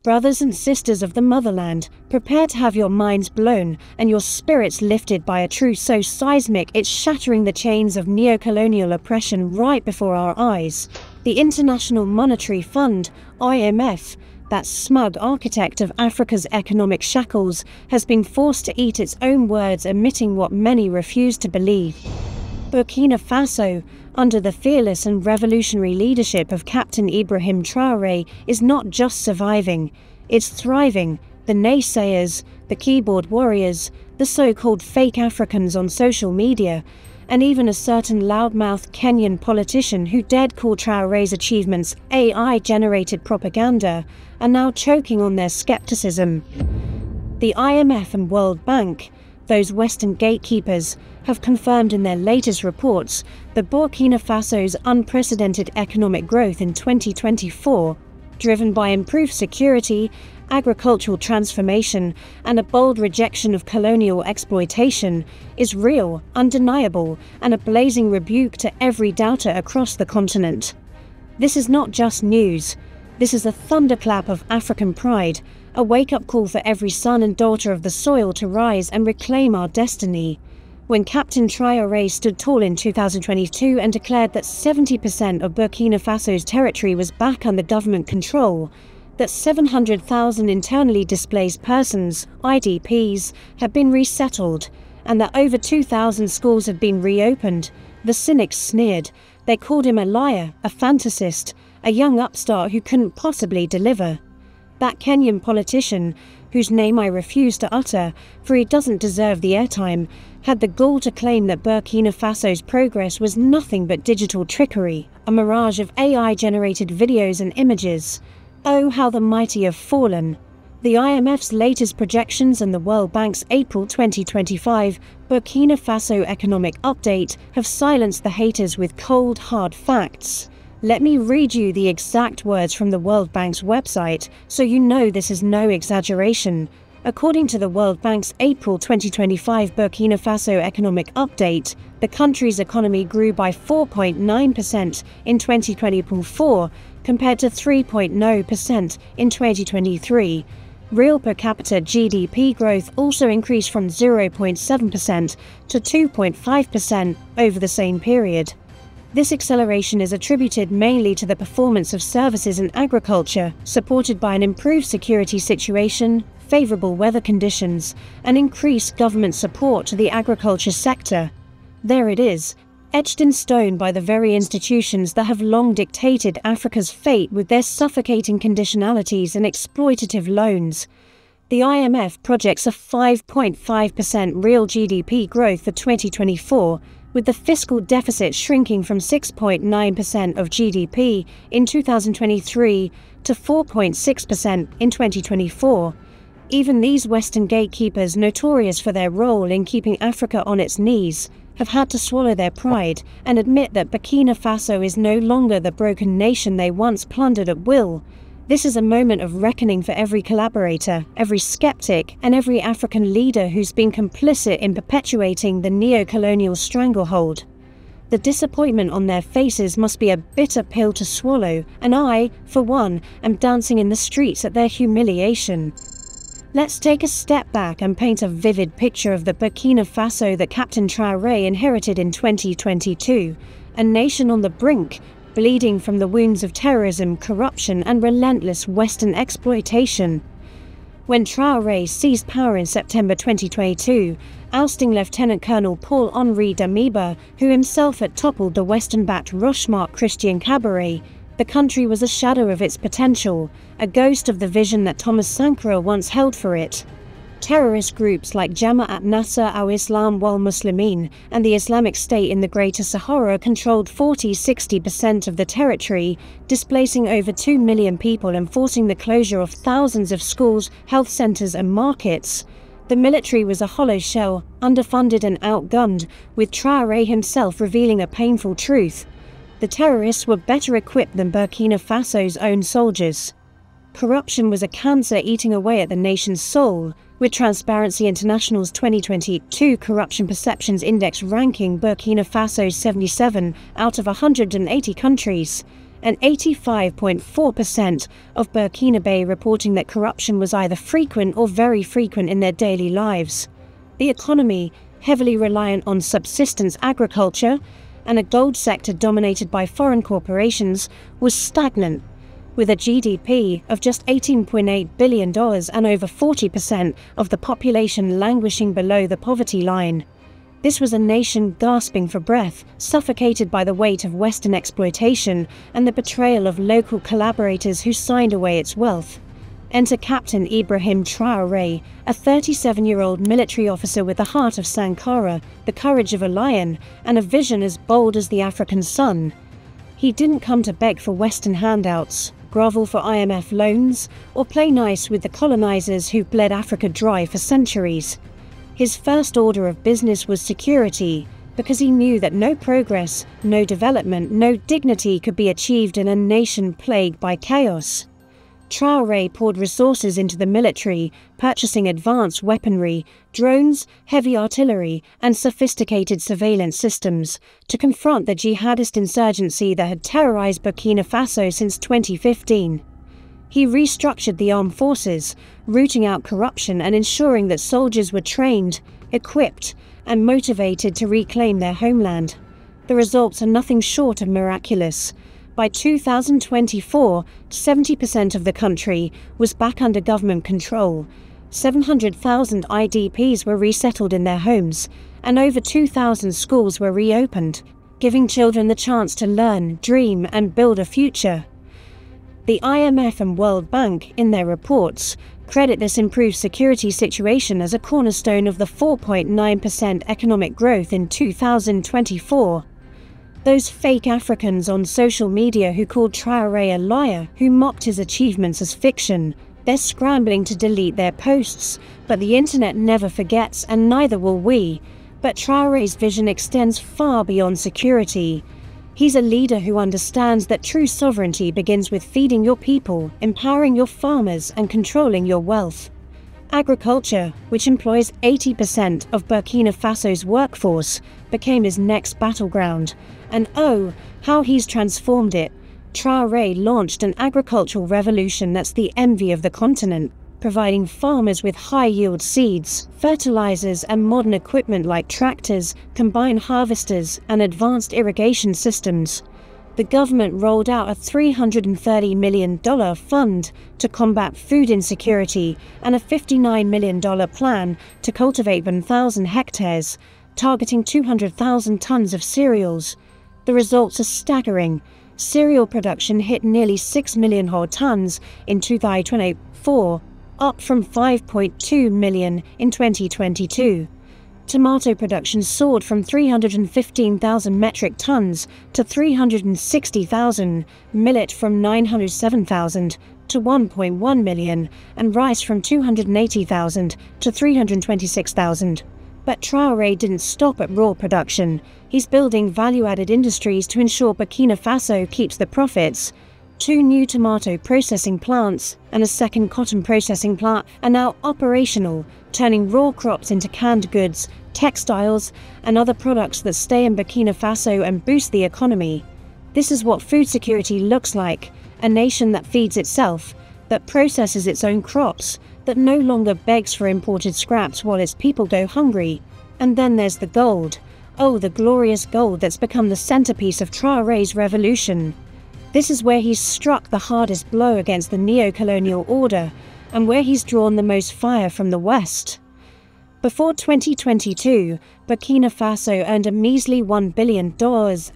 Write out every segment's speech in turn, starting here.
Brothers and sisters of the motherland, prepare to have your minds blown and your spirits lifted by a truth so seismic it's shattering the chains of neo-colonial oppression right before our eyes. The International Monetary Fund, IMF, that smug architect of Africa's economic shackles, has been forced to eat its own words, admitting what many refuse to believe. Burkina Faso, under the fearless and revolutionary leadership of Captain Ibrahim Traoré, is not just surviving, it's thriving. The naysayers, the keyboard warriors, the so-called fake Africans on social media, and even a certain loudmouth Kenyan politician who dared call Traoré's achievements AI-generated propaganda, are now choking on their skepticism. The IMF and World Bank, those Western gatekeepers, have confirmed in their latest reports that Burkina Faso's unprecedented economic growth in 2024, driven by improved security, agricultural transformation, and a bold rejection of colonial exploitation, is real, undeniable, and a blazing rebuke to every doubter across the continent. This is not just news. This is a thunderclap of African pride, a wake-up call for every son and daughter of the soil to rise and reclaim our destiny. When Captain Traoré stood tall in 2022 and declared that 70% of Burkina Faso's territory was back under government control, that 700,000 internally displaced persons, IDPs, had been resettled, and that over 2,000 schools had been reopened, the cynics sneered. They called him a liar, a fantasist, a young upstart who couldn't possibly deliver. That Kenyan politician, whose name I refuse to utter, for he doesn't deserve the airtime, had the gall to claim that Burkina Faso's progress was nothing but digital trickery, a mirage of AI-generated videos and images. Oh, how the mighty have fallen. The IMF's latest projections and the World Bank's April 2025 Burkina Faso economic update have silenced the haters with cold, hard facts. Let me read you the exact words from the World Bank's website, so you know this is no exaggeration. According to the World Bank's April 2025 Burkina Faso economic update, the country's economy grew by 4.9% in 2024, compared to 3.0% in 2023. Real per capita GDP growth also increased from 0.7% to 2.5% over the same period. This acceleration is attributed mainly to the performance of services and agriculture, supported by an improved security situation, favorable weather conditions, and increased government support to the agriculture sector. There it is, etched in stone by the very institutions that have long dictated Africa's fate with their suffocating conditionalities and exploitative loans. The IMF projects a 5.5% real GDP growth for 2024, with the fiscal deficit shrinking from 6.9% of GDP in 2023 to 4.6% in 2024. Even these Western gatekeepers, notorious for their role in keeping Africa on its knees, have had to swallow their pride and admit that Burkina Faso is no longer the broken nation they once plundered at will. This is a moment of reckoning for every collaborator, every skeptic, and every African leader who's been complicit in perpetuating the neo-colonial stranglehold. The disappointment on their faces must be a bitter pill to swallow, and I, for one, am dancing in the streets at their humiliation. Let's take a step back and paint a vivid picture of the Burkina Faso that Captain Traoré inherited in 2022, a nation on the brink, bleeding from the wounds of terrorism, corruption, and relentless Western exploitation. When Traoré seized power in September 2022, ousting Lieutenant Colonel Paul-Henri Damiba, who himself had toppled the Western-backed Rochemart Christian Cabaret, the country was a shadow of its potential, a ghost of the vision that Thomas Sankara once held for it. Terrorist groups like Jama'at Nasser al-Islam wal-Muslimin and the Islamic State in the Greater Sahara controlled 40–60% of the territory, displacing over 2 million people and forcing the closure of thousands of schools, health centers, and markets. The military was a hollow shell, underfunded and outgunned, with Traoré himself revealing a painful truth. The terrorists were better equipped than Burkina Faso's own soldiers. Corruption was a cancer eating away at the nation's soul, with Transparency International's 2022 Corruption Perceptions Index ranking Burkina Faso 77 out of 180 countries. and 85.4% of Burkinabe reporting that corruption was either frequent or very frequent in their daily lives. The economy, heavily reliant on subsistence agriculture and a gold sector dominated by foreign corporations, was stagnant, with a GDP of just $18.8 billion and over 40% of the population languishing below the poverty line. This was a nation gasping for breath, suffocated by the weight of Western exploitation and the betrayal of local collaborators who signed away its wealth. Enter Captain Ibrahim Traoré, a 37-year-old military officer with the heart of Sankara, the courage of a lion, and a vision as bold as the African sun. He didn't come to beg for Western handouts, grovel for IMF loans, or play nice with the colonizers who bled Africa dry for centuries. His first order of business was security, because he knew that no progress, no development, no dignity could be achieved in a nation plagued by chaos. Traoré poured resources into the military, purchasing advanced weaponry, drones, heavy artillery, and sophisticated surveillance systems to confront the jihadist insurgency that had terrorized Burkina Faso since 2015. He restructured the armed forces, rooting out corruption and ensuring that soldiers were trained, equipped, and motivated to reclaim their homeland. The results are nothing short of miraculous. By 2024, 70% of the country was back under government control. 700,000 IDPs were resettled in their homes, and over 2,000 schools were reopened, giving children the chance to learn, dream, and build a future. The IMF and World Bank, in their reports, credit this improved security situation as a cornerstone of the 4.9% economic growth in 2024. Those fake Africans on social media who called Traoré a liar, who mocked his achievements as fiction, they're scrambling to delete their posts, but the internet never forgets, and neither will we. But Traoré's vision extends far beyond security. He's a leader who understands that true sovereignty begins with feeding your people, empowering your farmers, and controlling your wealth. Agriculture, which employs 80% of Burkina Faso's workforce, became his next battleground. And oh, how he's transformed it. Traoré launched an agricultural revolution that's the envy of the continent, providing farmers with high-yield seeds, fertilizers, and modern equipment like tractors, combine harvesters, and advanced irrigation systems. The government rolled out a $330 million fund to combat food insecurity and a $59 million plan to cultivate 1,000 hectares, targeting 200,000 tons of cereals. The results are staggering. Cereal production hit nearly 6 million whole tons in 2024, up from 5.2 million in 2022. Tomato production soared from 315,000 metric tons to 360,000, millet from 907,000 to 1.1 million, and rice from 280,000 to 326,000. But Traoré didn't stop at raw production. He's building value-added industries to ensure Burkina Faso keeps the profits. 2 new tomato processing plants and a second cotton processing plant are now operational, turning raw crops into canned goods, textiles, and other products that stay in Burkina Faso and boost the economy. This is what food security looks like: a nation that feeds itself, that processes its own crops, that no longer begs for imported scraps while its people go hungry. And then there's the gold. Oh, the glorious gold that's become the centerpiece of Traoré's revolution. This is where he's struck the hardest blow against the neo-colonial order, and where he's drawn the most fire from the West. Before 2022, Burkina Faso earned a measly $1 billion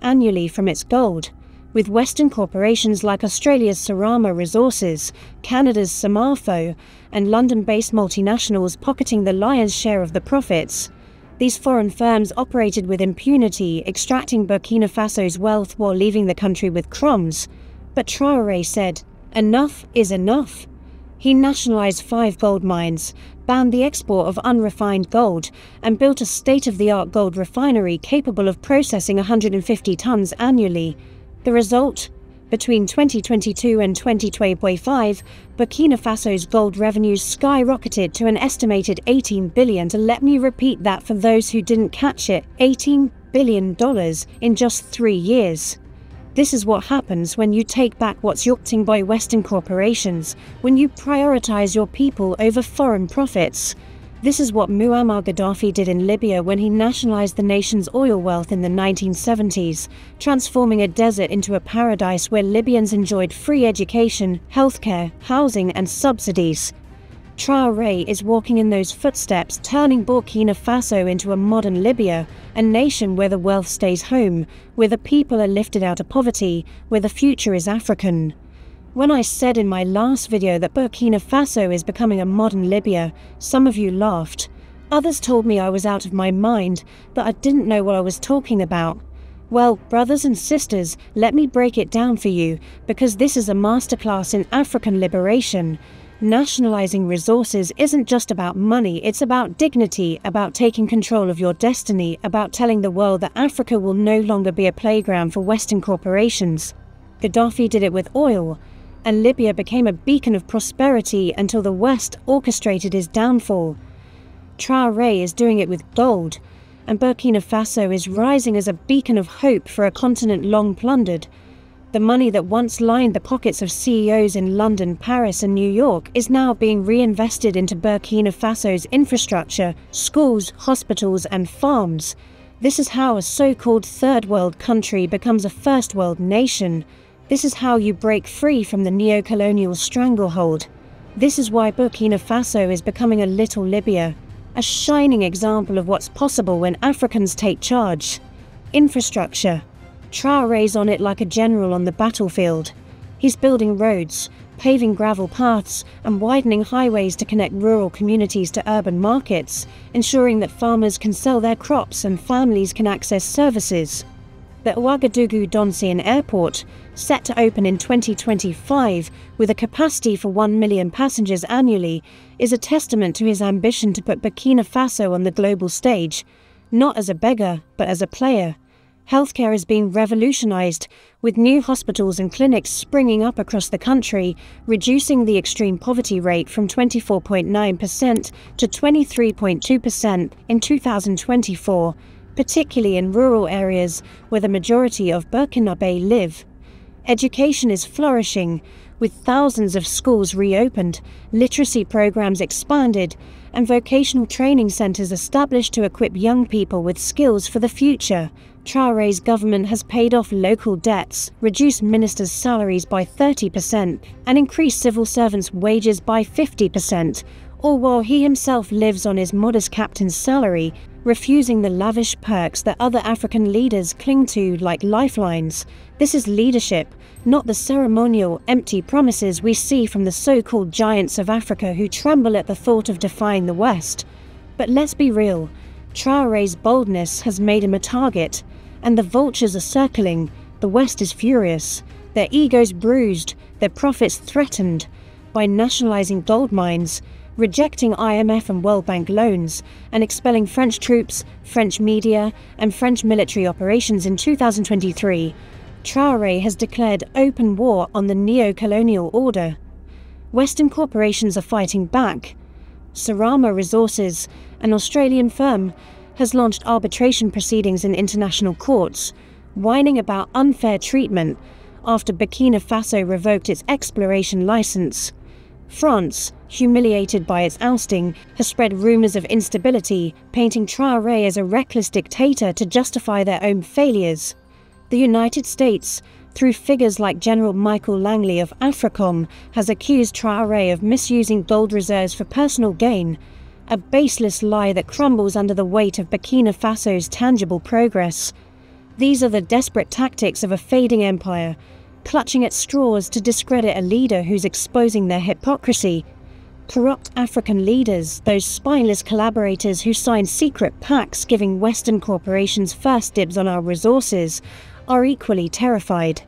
annually from its gold, with Western corporations like Australia's Sarama Resources, Canada's Samarfo, and London-based multinationals pocketing the lion's share of the profits. These foreign firms operated with impunity, extracting Burkina Faso's wealth while leaving the country with crumbs. But Traoré said, "Enough is enough." He nationalized 5 gold mines, banned the export of unrefined gold, and built a state-of-the-art gold refinery capable of processing 150 tons annually. The result? Between 2022 and 2025, Burkina Faso's gold revenues skyrocketed to an estimated $18 billion. Let me repeat that for those who didn't catch it: $18 billion in just 3 years. This is what happens when you take back what's yours by Western corporations, when you prioritize your people over foreign profits. This is what Muammar Gaddafi did in Libya when he nationalized the nation's oil wealth in the 1970s, transforming a desert into a paradise where Libyans enjoyed free education, healthcare, housing, and subsidies. Traoré is walking in those footsteps, turning Burkina Faso into a modern Libya, a nation where the wealth stays home, where the people are lifted out of poverty, where the future is African. When I said in my last video that Burkina Faso is becoming a modern Libya, some of you laughed. Others told me I was out of my mind, that I didn't know what I was talking about. Well, brothers and sisters, let me break it down for you, because this is a masterclass in African liberation. Nationalizing resources isn't just about money, it's about dignity, about taking control of your destiny, about telling the world that Africa will no longer be a playground for Western corporations. Gaddafi did it with oil, and Libya became a beacon of prosperity until the West orchestrated his downfall. Traoré is doing it with gold, and Burkina Faso is rising as a beacon of hope for a continent long plundered. The money that once lined the pockets of CEOs in London, Paris, and New York is now being reinvested into Burkina Faso's infrastructure, schools, hospitals, and farms. This is how a so-called third world country becomes a first world nation. This is how you break free from the neo-colonial stranglehold. This is why Burkina Faso is becoming a little Libya, a shining example of what's possible when Africans take charge. Infrastructure. Traoré's on it like a general on the battlefield. He's building roads, paving gravel paths, and widening highways to connect rural communities to urban markets, ensuring that farmers can sell their crops and families can access services. The Ouagadougou-Donsian Airport, set to open in 2025 with a capacity for 1 million passengers annually, is a testament to his ambition to put Burkina Faso on the global stage, not as a beggar, but as a player. Healthcare is being revolutionized, with new hospitals and clinics springing up across the country, reducing the extreme poverty rate from 24.9% to 23.2% in 2024, particularly in rural areas where the majority of Burkinabe live. Education is flourishing, with thousands of schools reopened, literacy programs expanded, and vocational training centers established to equip young people with skills for the future. Traoré's government has paid off local debts, reduced ministers' salaries by 30%, and increased civil servants' wages by 50%, all while he himself lives on his modest captain's salary, refusing the lavish perks that other African leaders cling to like lifelines. This is leadership, not the ceremonial, empty promises we see from the so-called giants of Africa who tremble at the thought of defying the West. But let's be real, Traoré's boldness has made him a target, and the vultures are circling. The West is furious, their egos bruised, their profits threatened. By nationalizing gold mines, rejecting IMF and World Bank loans, and expelling French troops, French media, and French military operations in 2023, Traoré has declared open war on the neo-colonial order. Western corporations are fighting back. Sarama Resources, an Australian firm, has launched arbitration proceedings in international courts, whining about unfair treatment after Burkina Faso revoked its exploration license. France, humiliated by its ousting, has spread rumours of instability, painting Traoré as a reckless dictator to justify their own failures. The United States, through figures like General Michael Langley of AFRICOM, has accused Traoré of misusing gold reserves for personal gain, a baseless lie that crumbles under the weight of Burkina Faso's tangible progress. These are the desperate tactics of a fading empire, clutching at straws to discredit a leader who's exposing their hypocrisy. Corrupt African leaders, those spineless collaborators who sign secret pacts giving Western corporations first dibs on our resources, are equally terrified.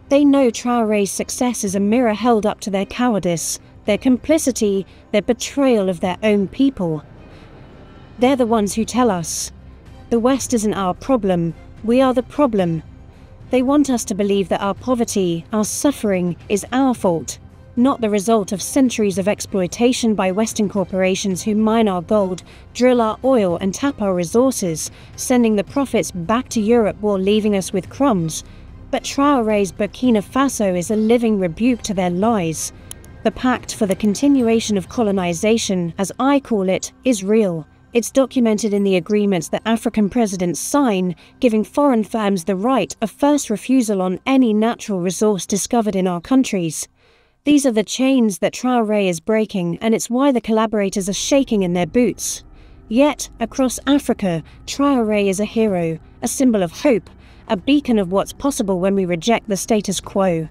They know Traoré's success is a mirror held up to their cowardice, their complicity, their betrayal of their own people. They're the ones who tell us, the West isn't our problem, we are the problem. They want us to believe that our poverty, our suffering, is our fault, not the result of centuries of exploitation by Western corporations who mine our gold, drill our oil and tap our resources, sending the profits back to Europe while leaving us with crumbs. But Traoré's Burkina Faso is a living rebuke to their lies. The pact for the continuation of colonization, as I call it, is real. It's documented in the agreements that African presidents sign, giving foreign firms the right of first refusal on any natural resource discovered in our countries. These are the chains that Traoré is breaking, and it's why the collaborators are shaking in their boots. Yet, across Africa, Traoré is a hero, a symbol of hope, a beacon of what's possible when we reject the status quo.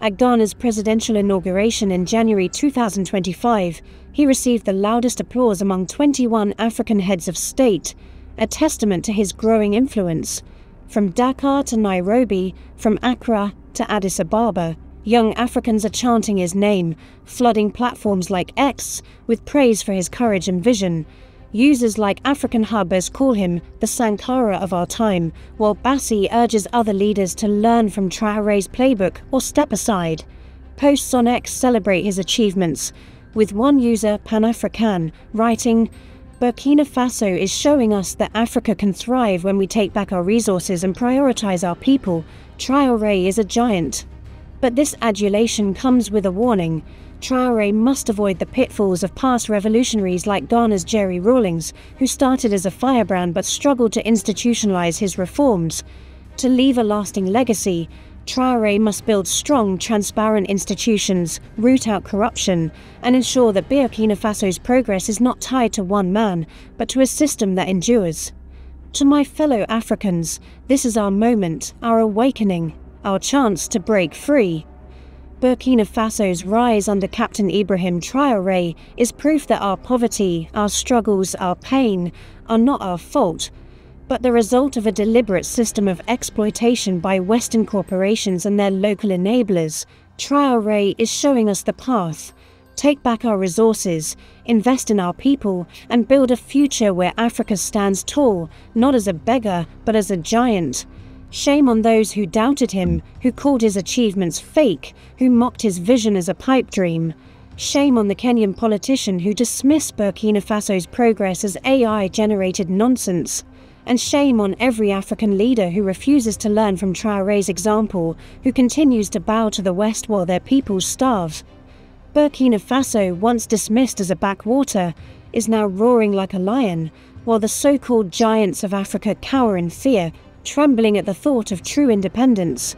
At Ghana's presidential inauguration in January 2025, he received the loudest applause among 21 African heads of state, a testament to his growing influence. From Dakar to Nairobi, from Accra to Addis Ababa, young Africans are chanting his name, flooding platforms like X with praise for his courage and vision. Users like African Hubbers call him the Sankara of our time, while Bassi urges other leaders to learn from Traoré's playbook or step aside. Posts on X celebrate his achievements, with one user, Pan-African, writing, "Burkina Faso is showing us that Africa can thrive when we take back our resources and prioritize our people. Traoré is a giant." But this adulation comes with a warning. Traoré must avoid the pitfalls of past revolutionaries like Ghana's Jerry Rawlings, who started as a firebrand but struggled to institutionalize his reforms. To leave a lasting legacy, Traoré must build strong, transparent institutions, root out corruption, and ensure that Burkina Faso's progress is not tied to one man, but to a system that endures. To my fellow Africans, this is our moment, our awakening, our chance to break free. Burkina Faso's rise under Captain Ibrahim Traoré is proof that our poverty, our struggles, our pain are not our fault, but the result of a deliberate system of exploitation by Western corporations and their local enablers. Traoré is showing us the path. Take back our resources, invest in our people, and build a future where Africa stands tall, not as a beggar, but as a giant. Shame on those who doubted him, who called his achievements fake, who mocked his vision as a pipe dream. Shame on the Kenyan politician who dismissed Burkina Faso's progress as AI-generated nonsense. And shame on every African leader who refuses to learn from Traoré's example, who continues to bow to the West while their peoples starve. Burkina Faso, once dismissed as a backwater, is now roaring like a lion, while the so-called giants of Africa cower in fear, trembling at the thought of true independence.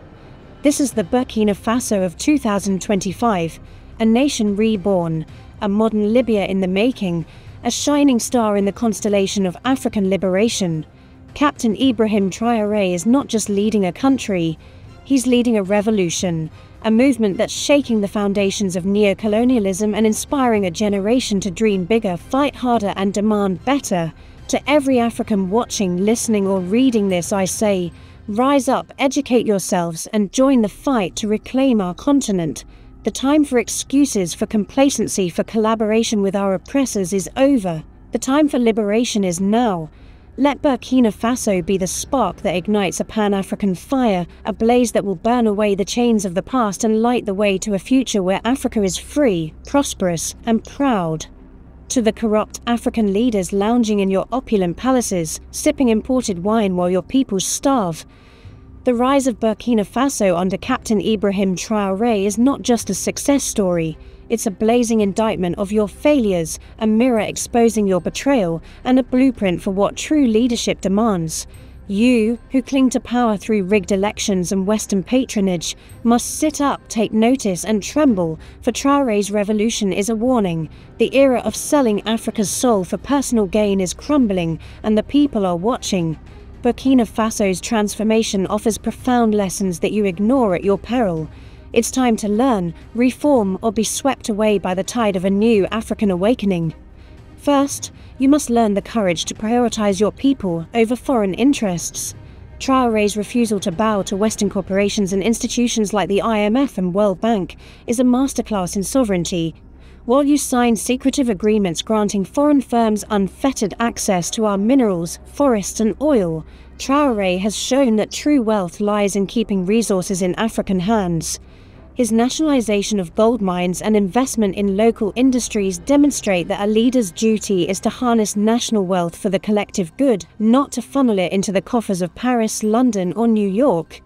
This is the Burkina Faso of 2025, a nation reborn, a modern Libya in the making, a shining star in the constellation of African liberation. Captain Ibrahim Traoré is not just leading a country, he's leading a revolution, a movement that's shaking the foundations of neocolonialism and inspiring a generation to dream bigger, fight harder, and demand better. To every African watching, listening, or reading this, I say, rise up, educate yourselves, and join the fight to reclaim our continent. The time for excuses, for complacency, for collaboration with our oppressors is over. The time for liberation is now. Let Burkina Faso be the spark that ignites a Pan-African fire, a blaze that will burn away the chains of the past and light the way to a future where Africa is free, prosperous, and proud. To the corrupt African leaders lounging in your opulent palaces, sipping imported wine while your people starve, the rise of Burkina Faso under Captain Ibrahim Traoré is not just a success story, it's a blazing indictment of your failures, a mirror exposing your betrayal, and a blueprint for what true leadership demands. You, who cling to power through rigged elections and Western patronage, must sit up, take notice, and tremble, for Traoré's revolution is a warning. The era of selling Africa's soul for personal gain is crumbling, and the people are watching. Burkina Faso's transformation offers profound lessons that you ignore at your peril. It's time to learn, reform, or be swept away by the tide of a new African awakening. First, you must learn the courage to prioritize your people over foreign interests. Traoré's refusal to bow to Western corporations and institutions like the IMF and World Bank is a masterclass in sovereignty. While you sign secretive agreements granting foreign firms unfettered access to our minerals, forests, and oil, Traoré has shown that true wealth lies in keeping resources in African hands. His nationalization of gold mines and investment in local industries demonstrate that a leader's duty is to harness national wealth for the collective good, not to funnel it into the coffers of Paris, London, or New York.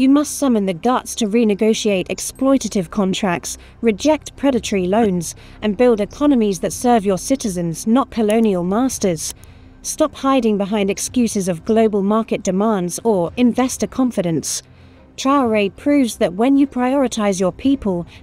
You must summon the guts to renegotiate exploitative contracts, reject predatory loans, and build economies that serve your citizens, not colonial masters. Stop hiding behind excuses of global market demands or investor confidence. Traoré proves that when you prioritize your people,